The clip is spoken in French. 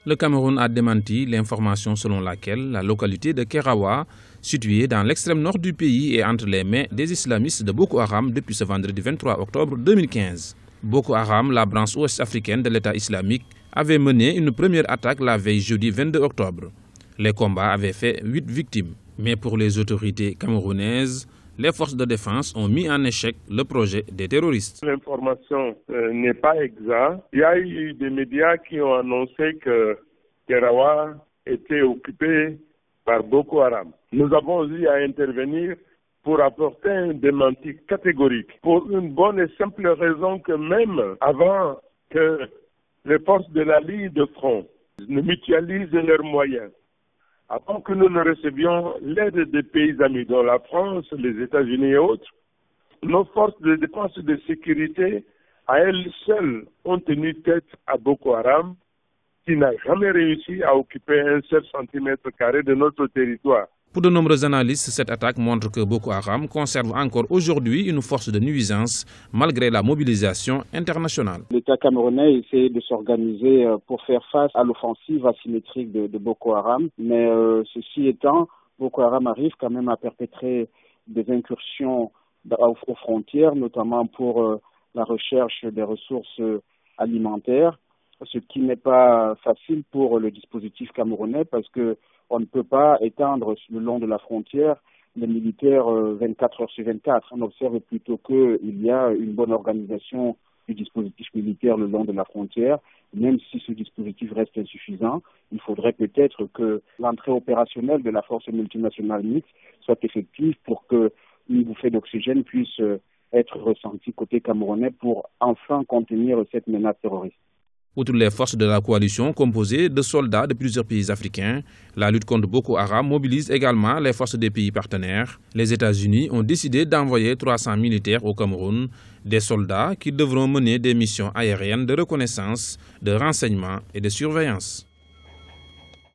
Le Cameroun a démenti l'information selon laquelle la localité de Kerawa, située dans l'extrême nord du pays, est entre les mains des islamistes de Boko Haram depuis ce vendredi 23 octobre 2015. Boko Haram, la branche ouest-africaine de l'État islamique, avait mené une première attaque la veille jeudi 22 octobre. Les combats avaient fait 8 victimes. Mais pour les autorités camerounaises, les forces de défense ont mis en échec le projet des terroristes. L'information n'est pas exacte. Il y a eu des médias qui ont annoncé que Kerawa était occupé par Boko Haram. Nous avons eu à intervenir pour apporter un démenti catégorique, pour une bonne et simple raison que même avant que les forces de la ligne de front ne mutualisent leurs moyens, avant que nous ne recevions l'aide des pays amis, dont la France, les États-Unis et autres, nos forces de défense et de sécurité, à elles seules, ont tenu tête à Boko Haram, qui n'a jamais réussi à occuper un seul centimètre carré de notre territoire. Pour de nombreux analystes, cette attaque montre que Boko Haram conserve encore aujourd'hui une force de nuisance malgré la mobilisation internationale. L'État camerounais essaie de s'organiser pour faire face à l'offensive asymétrique de Boko Haram. Mais ceci étant, Boko Haram arrive quand même à perpétrer des incursions aux frontières, notamment pour la recherche des ressources alimentaires, ce qui n'est pas facile pour le dispositif camerounais parce que on ne peut pas étendre le long de la frontière les militaires 24 heures sur 24. On observe plutôt qu'il y a une bonne organisation du dispositif militaire le long de la frontière. Même si ce dispositif reste insuffisant, il faudrait peut-être que l'entrée opérationnelle de la force multinationale mixte soit effective pour qu'une bouffée d'oxygène puisse être ressentie côté camerounais pour enfin contenir cette menace terroriste. Outre les forces de la coalition composées de soldats de plusieurs pays africains, la lutte contre Boko Haram mobilise également les forces des pays partenaires. Les États-Unis ont décidé d'envoyer 300 militaires au Cameroun, des soldats qui devront mener des missions aériennes de reconnaissance, de renseignement et de surveillance.